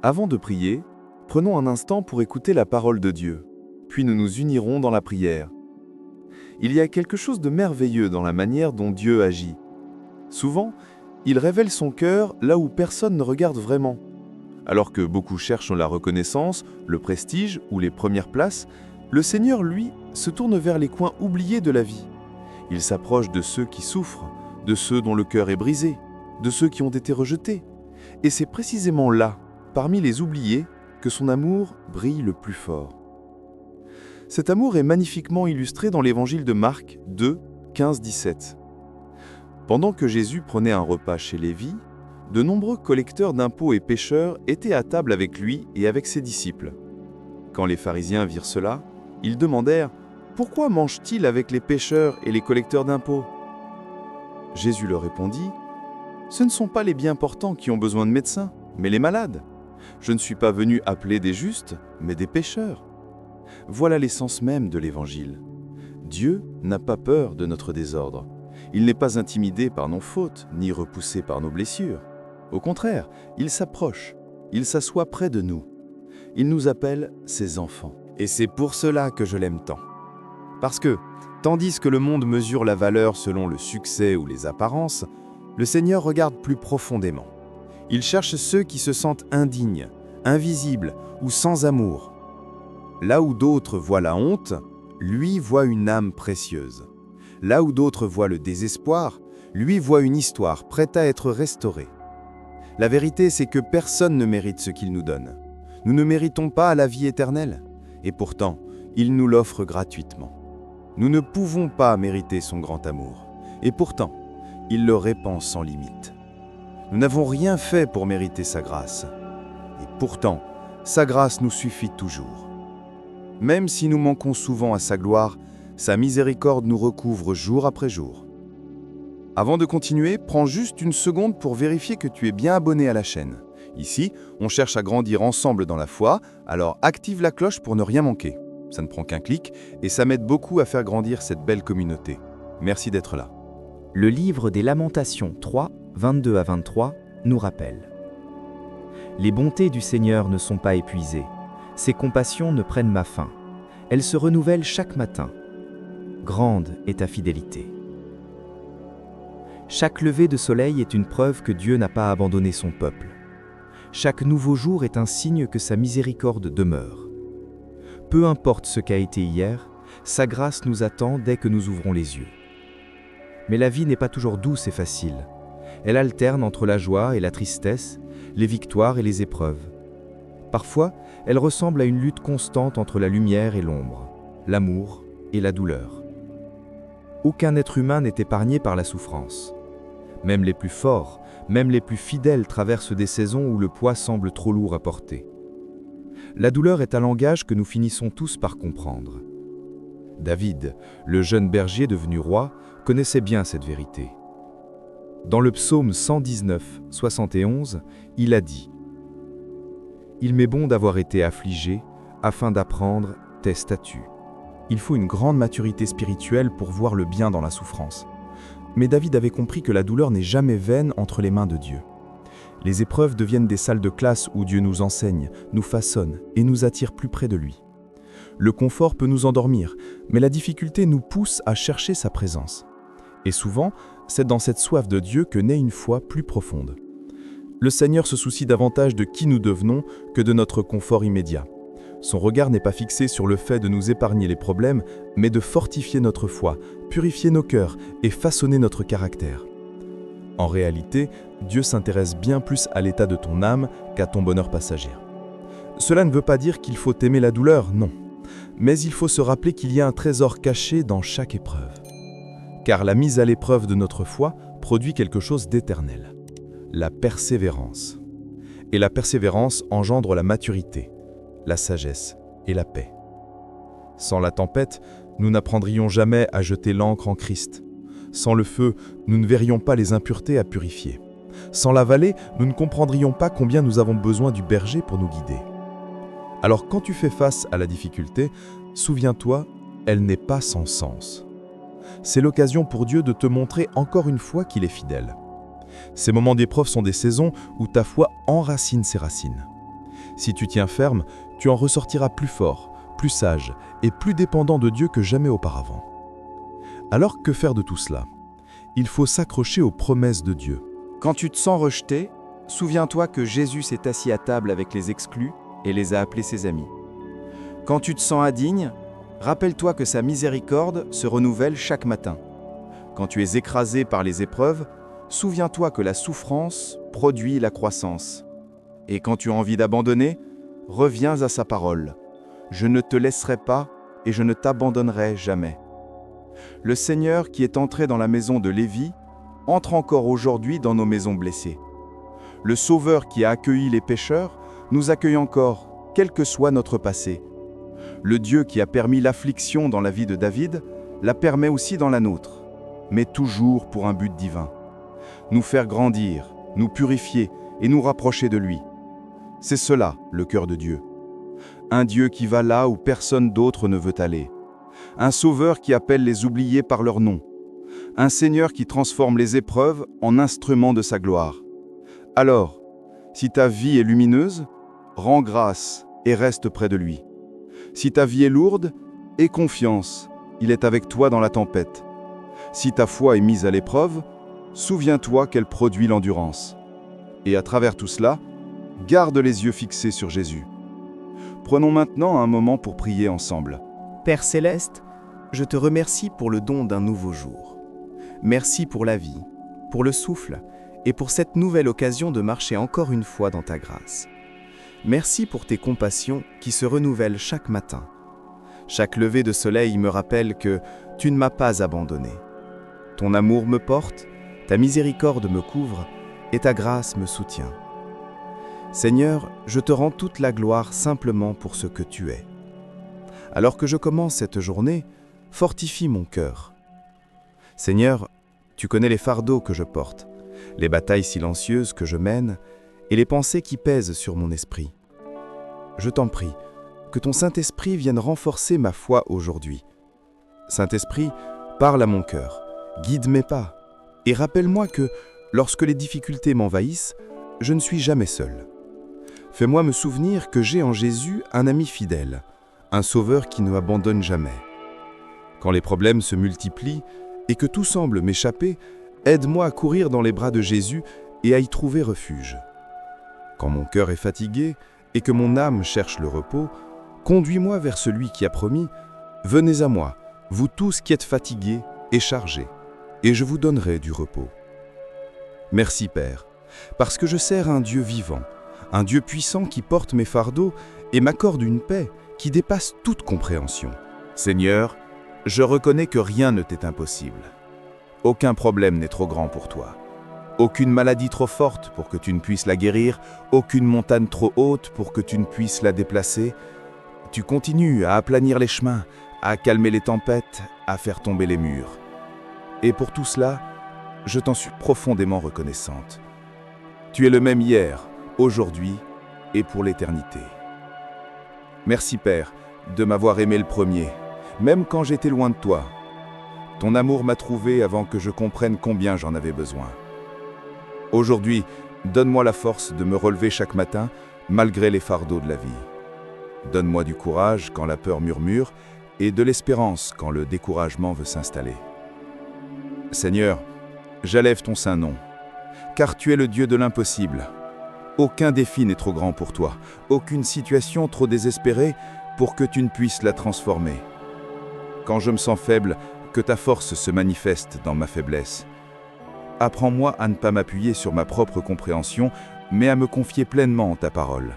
Avant de prier, prenons un instant pour écouter la parole de Dieu, puis nous nous unirons dans la prière. Il y a quelque chose de merveilleux dans la manière dont Dieu agit. Souvent, il révèle son cœur là où personne ne regarde vraiment. Alors que beaucoup cherchent la reconnaissance, le prestige ou les premières places, le Seigneur, lui, se tourne vers les coins oubliés de la vie. Il s'approche de ceux qui souffrent, de ceux dont le cœur est brisé, de ceux qui ont été rejetés. Et c'est précisément là, parmi les oubliés, que son amour brille le plus fort. Cet amour est magnifiquement illustré dans l'évangile de Marc 2, 15-17. Pendant que Jésus prenait un repas chez Lévi, de nombreux collecteurs d'impôts et pécheurs étaient à table avec lui et avec ses disciples. Quand les pharisiens virent cela, ils demandèrent « Pourquoi mange-t-il avec les pécheurs et les collecteurs d'impôts » Jésus leur répondit « Ce ne sont pas les bien portants qui ont besoin de médecins, mais les malades. Je ne suis pas venu appeler des justes, mais des pécheurs. » Voilà l'essence même de l'Évangile. Dieu n'a pas peur de notre désordre. Il n'est pas intimidé par nos fautes, ni repoussé par nos blessures. Au contraire, il s'approche, il s'assoit près de nous. Il nous appelle ses enfants. Et c'est pour cela que je l'aime tant. Parce que, tandis que le monde mesure la valeur selon le succès ou les apparences, le Seigneur regarde plus profondément. Il cherche ceux qui se sentent indignes, invisibles ou sans amour. Là où d'autres voient la honte, lui voit une âme précieuse. Là où d'autres voient le désespoir, lui voit une histoire prête à être restaurée. La vérité, c'est que personne ne mérite ce qu'il nous donne. Nous ne méritons pas la vie éternelle, et pourtant, il nous l'offre gratuitement. Nous ne pouvons pas mériter son grand amour, et pourtant, il le répand sans limite. Nous n'avons rien fait pour mériter sa grâce, et pourtant, sa grâce nous suffit toujours. Même si nous manquons souvent à sa gloire, sa miséricorde nous recouvre jour après jour. Avant de continuer, prends juste une seconde pour vérifier que tu es bien abonné à la chaîne. Ici, on cherche à grandir ensemble dans la foi, alors active la cloche pour ne rien manquer. Ça ne prend qu'un clic et ça m'aide beaucoup à faire grandir cette belle communauté. Merci d'être là. Le livre des Lamentations 3, 22-23 nous rappelle: Les bontés du Seigneur ne sont pas épuisées, ses compassions ne prennent pas fin. Elles se renouvellent chaque matin. Grande est ta fidélité. Chaque lever de soleil est une preuve que Dieu n'a pas abandonné son peuple. Chaque nouveau jour est un signe que sa miséricorde demeure. Peu importe ce qu'a été hier, sa grâce nous attend dès que nous ouvrons les yeux. Mais la vie n'est pas toujours douce et facile. Elle alterne entre la joie et la tristesse, les victoires et les épreuves. Parfois, elle ressemble à une lutte constante entre la lumière et l'ombre, l'amour et la douleur. Aucun être humain n'est épargné par la souffrance. Même les plus forts, même les plus fidèles traversent des saisons où le poids semble trop lourd à porter. La douleur est un langage que nous finissons tous par comprendre. David, le jeune berger devenu roi, connaissait bien cette vérité. Dans le psaume 119, 71, il a dit « Il m'est bon d'avoir été affligé, afin d'apprendre tes statuts. » Il faut une grande maturité spirituelle pour voir le bien dans la souffrance. Mais David avait compris que la douleur n'est jamais vaine entre les mains de Dieu. Les épreuves deviennent des salles de classe où Dieu nous enseigne, nous façonne et nous attire plus près de lui. Le confort peut nous endormir, mais la difficulté nous pousse à chercher sa présence. Et souvent, c'est dans cette soif de Dieu que naît une foi plus profonde. Le Seigneur se soucie davantage de qui nous devenons que de notre confort immédiat. Son regard n'est pas fixé sur le fait de nous épargner les problèmes, mais de fortifier notre foi, purifier nos cœurs et façonner notre caractère. En réalité, Dieu s'intéresse bien plus à l'état de ton âme qu'à ton bonheur passager. Cela ne veut pas dire qu'il faut aimer la douleur, non. Mais il faut se rappeler qu'il y a un trésor caché dans chaque épreuve. Car la mise à l'épreuve de notre foi produit quelque chose d'éternel. La persévérance. Et la persévérance engendre la maturité, la sagesse et la paix. Sans la tempête, nous n'apprendrions jamais à jeter l'ancre en Christ. Sans le feu, nous ne verrions pas les impuretés à purifier. Sans la vallée, nous ne comprendrions pas combien nous avons besoin du berger pour nous guider. Alors quand tu fais face à la difficulté, souviens-toi, elle n'est pas sans sens. C'est l'occasion pour Dieu de te montrer encore une fois qu'il est fidèle. Ces moments d'épreuve sont des saisons où ta foi enracine ses racines. Si tu tiens ferme, tu en ressortiras plus fort, plus sage et plus dépendant de Dieu que jamais auparavant. Alors que faire de tout cela? Il faut s'accrocher aux promesses de Dieu. Quand tu te sens rejeté, souviens-toi que Jésus s'est assis à table avec les exclus et les a appelés ses amis. Quand tu te sens indigne, rappelle-toi que sa miséricorde se renouvelle chaque matin. Quand tu es écrasé par les épreuves, souviens-toi que la souffrance produit la croissance. Et quand tu as envie d'abandonner, reviens à sa parole. Je ne te laisserai pas et je ne t'abandonnerai jamais. Le Seigneur qui est entré dans la maison de Lévi entre encore aujourd'hui dans nos maisons blessées. Le Sauveur qui a accueilli les pécheurs nous accueille encore, quel que soit notre passé. Le Dieu qui a permis l'affliction dans la vie de David la permet aussi dans la nôtre, mais toujours pour un but divin. Nous faire grandir, nous purifier et nous rapprocher de lui. C'est cela, le cœur de Dieu. Un Dieu qui va là où personne d'autre ne veut aller. Un Sauveur qui appelle les oubliés par leur nom. Un Seigneur qui transforme les épreuves en instruments de sa gloire. Alors, si ta vie est lumineuse, rends grâce et reste près de lui. Si ta vie est lourde, aie confiance, il est avec toi dans la tempête. Si ta foi est mise à l'épreuve, souviens-toi qu'elle produit l'endurance. Et à travers tout cela, garde les yeux fixés sur Jésus. Prenons maintenant un moment pour prier ensemble. Père Céleste, je te remercie pour le don d'un nouveau jour. Merci pour la vie, pour le souffle et pour cette nouvelle occasion de marcher encore une fois dans ta grâce. Merci pour tes compassions qui se renouvellent chaque matin. Chaque lever de soleil me rappelle que tu ne m'as pas abandonné. Ton amour me porte, ta miséricorde me couvre et ta grâce me soutient. Seigneur, je te rends toute la gloire simplement pour ce que tu es. Alors que je commence cette journée, fortifie mon cœur. Seigneur, tu connais les fardeaux que je porte, les batailles silencieuses que je mène et les pensées qui pèsent sur mon esprit. Je t'en prie, que ton Saint-Esprit vienne renforcer ma foi aujourd'hui. Saint-Esprit, parle à mon cœur, guide mes pas et rappelle-moi que, lorsque les difficultés m'envahissent, je ne suis jamais seul. Fais-moi me souvenir que j'ai en Jésus un ami fidèle, un Sauveur qui ne m'abandonne jamais. Quand les problèmes se multiplient et que tout semble m'échapper, aide-moi à courir dans les bras de Jésus et à y trouver refuge. Quand mon cœur est fatigué et que mon âme cherche le repos, conduis-moi vers celui qui a promis « Venez à moi, vous tous qui êtes fatigués et chargés, et je vous donnerai du repos. » Merci Père, parce que je sers un Dieu vivant, un Dieu puissant qui porte mes fardeaux et m'accorde une paix qui dépasse toute compréhension. Seigneur, je reconnais que rien ne t'est impossible. Aucun problème n'est trop grand pour toi. Aucune maladie trop forte pour que tu ne puisses la guérir, aucune montagne trop haute pour que tu ne puisses la déplacer. Tu continues à aplanir les chemins, à calmer les tempêtes, à faire tomber les murs. Et pour tout cela, je t'en suis profondément reconnaissante. Tu es le même hier, aujourd'hui et pour l'éternité. Merci Père, de m'avoir aimé le premier, même quand j'étais loin de toi. Ton amour m'a trouvé avant que je comprenne combien j'en avais besoin. Aujourd'hui, donne-moi la force de me relever chaque matin, malgré les fardeaux de la vie. Donne-moi du courage quand la peur murmure et de l'espérance quand le découragement veut s'installer. Seigneur, j'élève ton saint nom, car tu es le Dieu de l'impossible. Aucun défi n'est trop grand pour toi, aucune situation trop désespérée pour que tu ne puisses la transformer. Quand je me sens faible, que ta force se manifeste dans ma faiblesse. Apprends-moi à ne pas m'appuyer sur ma propre compréhension, mais à me confier pleinement en ta parole.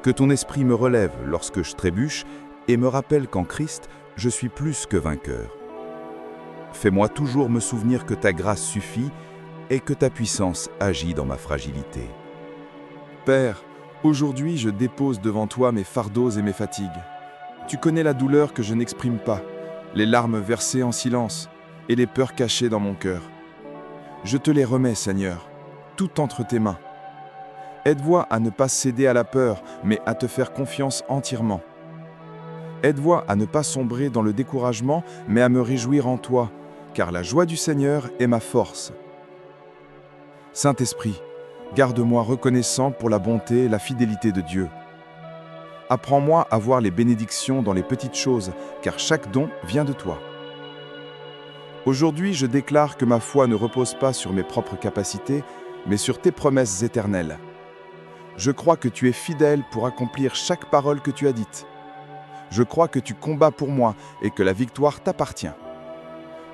Que ton esprit me relève lorsque je trébuche et me rappelle qu'en Christ, je suis plus que vainqueur. Fais-moi toujours me souvenir que ta grâce suffit et que ta puissance agit dans ma fragilité. Père, aujourd'hui je dépose devant toi mes fardeaux et mes fatigues. Tu connais la douleur que je n'exprime pas, les larmes versées en silence et les peurs cachées dans mon cœur. Je te les remets, Seigneur, tout entre tes mains. Aide-moi à ne pas céder à la peur, mais à te faire confiance entièrement. Aide-moi à ne pas sombrer dans le découragement, mais à me réjouir en toi, car la joie du Seigneur est ma force. Saint-Esprit, Garde-moi reconnaissant pour la bonté et la fidélité de Dieu. Apprends-moi à voir les bénédictions dans les petites choses, car chaque don vient de toi. Aujourd'hui, je déclare que ma foi ne repose pas sur mes propres capacités, mais sur tes promesses éternelles. Je crois que tu es fidèle pour accomplir chaque parole que tu as dite. Je crois que tu combats pour moi et que la victoire t'appartient.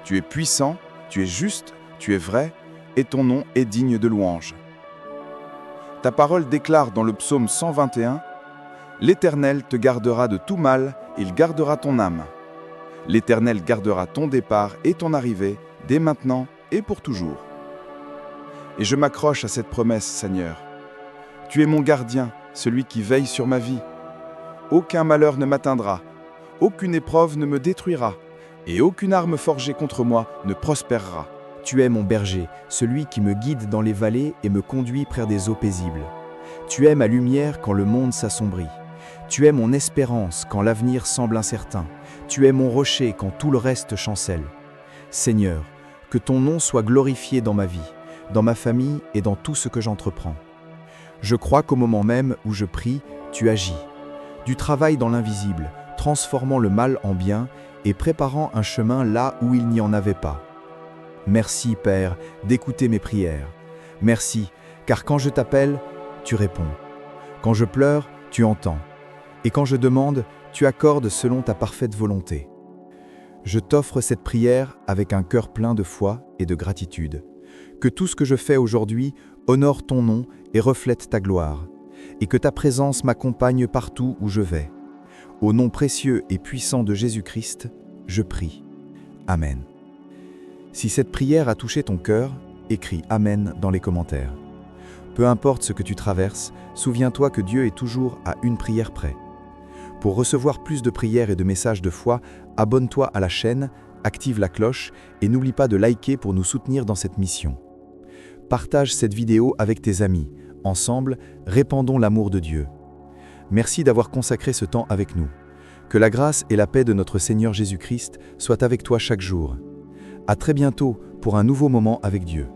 Tu es puissant, tu es juste, tu es vrai, et ton nom est digne de louange. Ta parole déclare dans le psaume 121 « L'Éternel te gardera de tout mal, il gardera ton âme. L'Éternel gardera ton départ et ton arrivée, dès maintenant et pour toujours. » Et je m'accroche à cette promesse, Seigneur. Tu es mon gardien, celui qui veille sur ma vie. Aucun malheur ne m'atteindra, aucune épreuve ne me détruira, et aucune arme forgée contre moi ne prospérera. Tu es mon berger, celui qui me guide dans les vallées et me conduit près des eaux paisibles. Tu es ma lumière quand le monde s'assombrit. Tu es mon espérance quand l'avenir semble incertain. Tu es mon rocher quand tout le reste chancelle. Seigneur, que ton nom soit glorifié dans ma vie, dans ma famille et dans tout ce que j'entreprends. Je crois qu'au moment même où je prie, tu agis. Du travail dans l'invisible, transformant le mal en bien et préparant un chemin là où il n'y en avait pas. Merci, Père, d'écouter mes prières. Merci, car quand je t'appelle, tu réponds. Quand je pleure, tu entends. Et quand je demande, tu accordes selon ta parfaite volonté. Je t'offre cette prière avec un cœur plein de foi et de gratitude. Que tout ce que je fais aujourd'hui honore ton nom et reflète ta gloire, et que ta présence m'accompagne partout où je vais. Au nom précieux et puissant de Jésus-Christ, je prie. Amen. Si cette prière a touché ton cœur, écris Amen dans les commentaires. Peu importe ce que tu traverses, souviens-toi que Dieu est toujours à une prière près. Pour recevoir plus de prières et de messages de foi, abonne-toi à la chaîne, active la cloche et n'oublie pas de liker pour nous soutenir dans cette mission. Partage cette vidéo avec tes amis. Ensemble, répandons l'amour de Dieu. Merci d'avoir consacré ce temps avec nous. Que la grâce et la paix de notre Seigneur Jésus-Christ soient avec toi chaque jour. À très bientôt pour un nouveau moment avec Dieu.